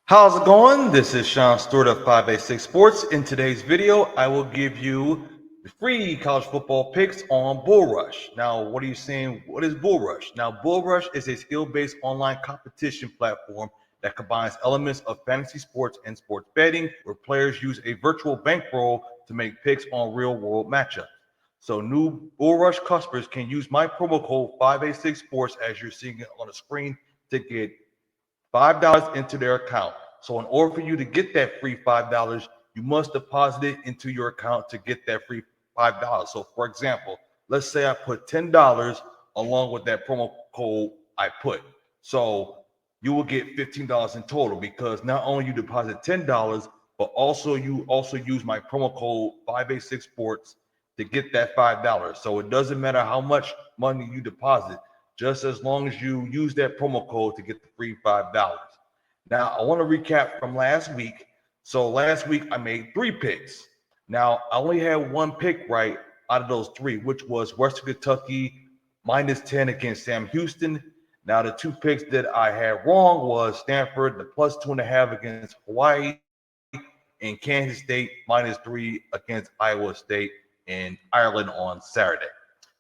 How's it going? This is Shawn Stewart of 586 Sports. In today's video, I will give you the free college football picks on Bull Rush. Now, what are you saying? What is Bull Rush? Now, Bull Rush is a skill-based online competition platform that combines elements of fantasy sports and sports betting, where players use a virtual bankroll to make picks on real-world matchups. So new Bull Rush customers can use my promo code 586 Sports as you're seeing it on the screen to get $5 into their account. So in order for you to get that free $5, you must deposit it into your account to get that free $5. So for example, let's say I put $10 along with that promo code I put. So you will get $15 in total because not only you deposit $10, but also you use my promo code 586 Sports to get that $5. So it doesn't matter how much money you deposit, just as long as you use that promo code to get the free $5. Now, I want to recap from last week. So last week I made 3 picks. Now, I only had 1 pick right out of those 3, which was Western Kentucky -10 against Sam Houston. Now, the 2 picks that I had wrong was Stanford, the +2.5 against Hawaii, and Kansas State -3 against Iowa State in Ireland on Saturday.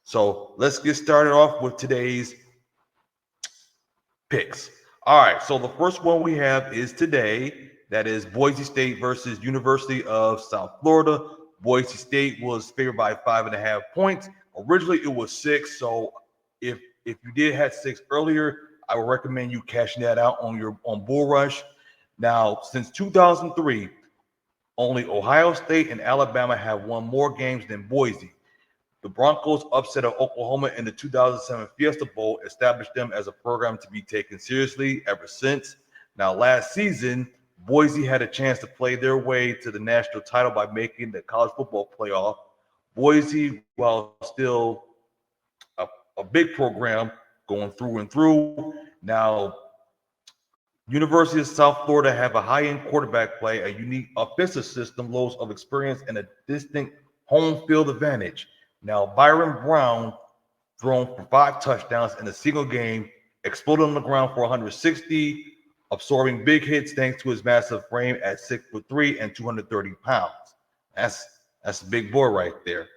So let's get started off with today's picks. All right, so the first one we have is today. That is Boise State versus University of South Florida. Boise State was favored by 5.5 points. Originally, it was 6. So if you did have 6 earlier, I would recommend you cashing that out on Bull Rush. Now, since 2003, only Ohio State and Alabama have won more games than Boise. The Broncos' upset of Oklahoma in the 2007 Fiesta Bowl established them as a program to be taken seriously ever since. Now, last season, Boise had a chance to play their way to the national title by making the college football playoff. Boise, while still a big program going through and through, now University of South Florida have a high-end quarterback play, a unique offensive system, loads of experience, and a distinct home field advantage. Now, Byron Brown thrown for 5 touchdowns in a single game, exploded on the ground for 160, absorbing big hits thanks to his massive frame at 6'3" and 230 pounds. That's a big boy right there.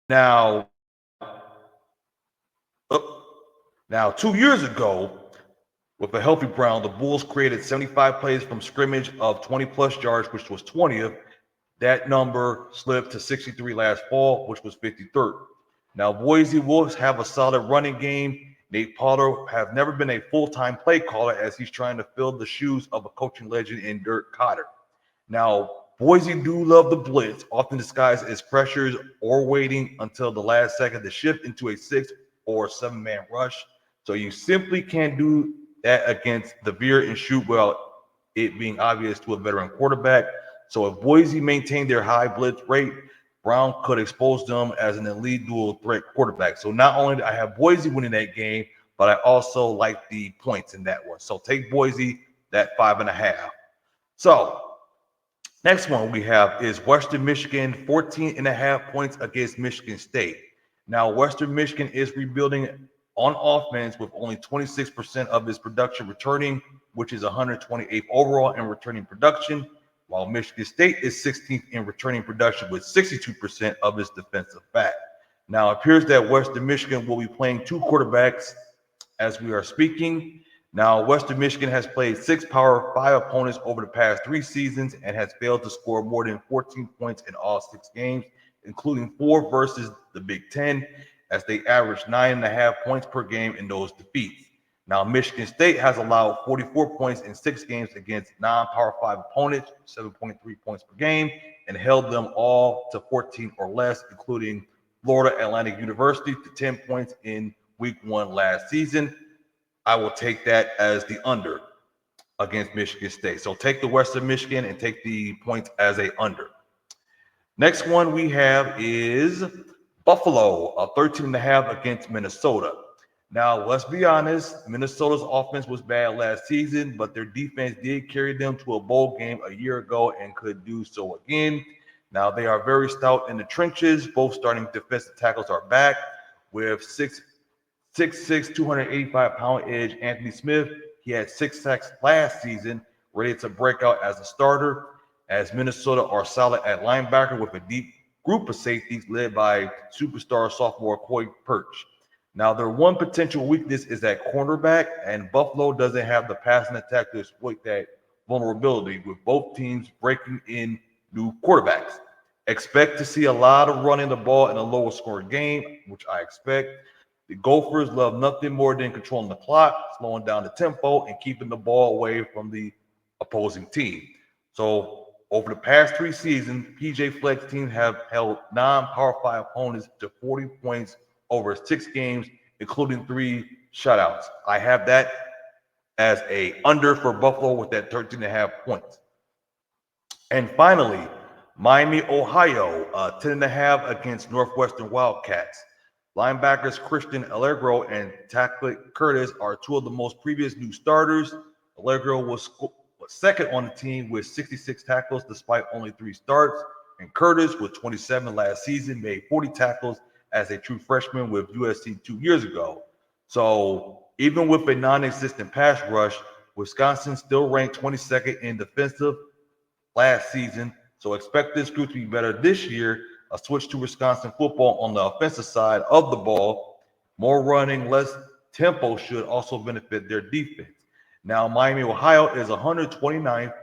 Now, 2 years ago, with a healthy Brown, the Bulls created 75 plays from scrimmage of 20-plus yards, which was 20th. That number slipped to 63 last fall, which was 53rd. Now, Boise Wolves have a solid running game. Nate Pollard have never been a full-time play caller as he's trying to fill the shoes of a coaching legend in Dirk Cotter. Now, Boise do love the blitz, often disguised as pressures or waiting until the last second to shift into a 6 or 7-man rush. So you simply can't do that against the veer and shoot without it being obvious to a veteran quarterback. So if Boise maintained their high blitz rate, Brown could expose them as an elite dual threat quarterback. So not only did I have Boise winning that game, but I also like the points in that one. So take Boise, that 5.5. So next one we have is Western Michigan, 14.5 points against Michigan State. Now, Western Michigan is rebuilding on offense with only 26% of its production returning, which is 128th overall in returning production, while Michigan State is 16th in returning production with 62% of its defensive back. Now, it appears that Western Michigan will be playing 2 quarterbacks as we are speaking. Now, Western Michigan has played 6 Power 5 opponents over the past 3 seasons and has failed to score more than 14 points in all 6 games, including 4 versus the Big Ten, as they averaged 9.5 points per game in those defeats. Now, Michigan State has allowed 44 points in 6 games against non-Power 5 opponents, 7.3 points per game, and held them all to 14 or less, including Florida Atlantic University to 10 points in week 1 last season. I will take that as the under against Michigan State. So take the Western Michigan and take the points as a under. Next one we have is Buffalo, a 13.5 against Minnesota. Now, let's be honest, Minnesota's offense was bad last season, but their defense did carry them to a bowl game a year ago and could do so again. Now, they are very stout in the trenches. Both starting defensive tackles are back with 6'6", 285-pound edge Anthony Smith He had 6 sacks last season, ready to break out as a starter, as Minnesota are solid at linebacker with a deep group of safeties led by superstar sophomore Coy Perch. Now, their one potential weakness is at cornerback, and Buffalo doesn't have the passing attack to exploit that vulnerability, with both teams breaking in new quarterbacks. Expect to see a lot of running the ball in a lower scoring game, which I expect. The Gophers love nothing more than controlling the clock, slowing down the tempo, and keeping the ball away from the opposing team. So over the past 3 seasons, PJ Fleck's teams have held non-Power 5 opponents to 40 points over 6 games, including 3 shutouts. I have that as a under for Buffalo with that 13.5 points. And finally, Miami, Ohio, 10.5 against Northwestern Wildcats. Linebackers Christian Allegro and tackler Curtis are 2 of the most previous new starters. Allegro was second on the team with 66 tackles despite only 3 starts, and Curtis, with 27 last season, made 40 tackles as a true freshman with USC 2 years ago. So even with a non-existent pass rush, Wisconsin still ranked 22nd in defensive last season, so expect this group to be better this year. A switch to Wisconsin football on the offensive side of the ball, more running, less tempo should also benefit their defense. Now, Miami, Ohio is 129th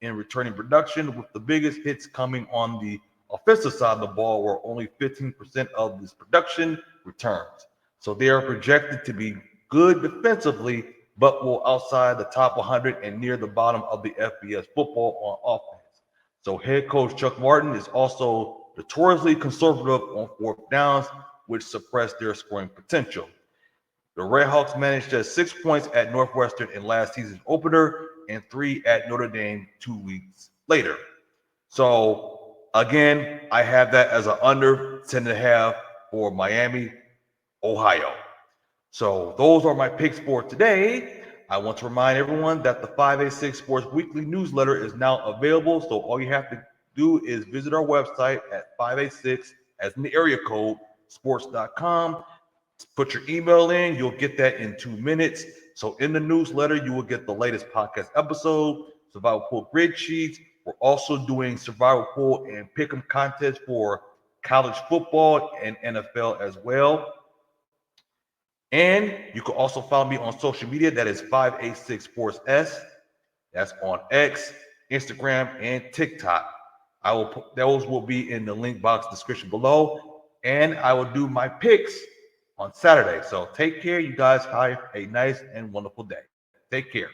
in returning production, with the biggest hits coming on the offensive side of the ball, where only 15% of this production returns. So they are projected to be good defensively, but will outside the top 100 and near the bottom of the FBS football on offense. So head coach Chuck Martin is also notoriously conservative on 4th downs, which suppress their scoring potential. The Redhawks managed just 6 points at Northwestern in last season's opener and 3 at Notre Dame 2 weeks later. So again, I have that as an under 10.5 for Miami, Ohio. So those are my picks for today. I want to remind everyone that the 586 Sports Weekly newsletter is now available. So all you have to do is visit our website at 586, as in the area code, sports.com. Put your email in. You'll get that in 2 minutes. So in the newsletter, you will get the latest podcast episode, survival pool grid sheets. We're also doing survival pool and pick'em contests for college football and NFL as well. And you can also follow me on social media. That is 586 Sports S. That's on X, Instagram, and TikTok. Those will be in the link box description below. And I will do my picks on Saturday. So take care, you guys. Have a nice and wonderful day. Take care.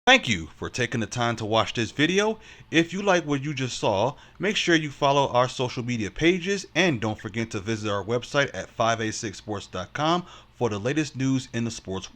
Thank you for taking the time to watch this video. If you like what you just saw, make sure you follow our social media pages and don't forget to visit our website at 586sports.com for the latest news in the sports world.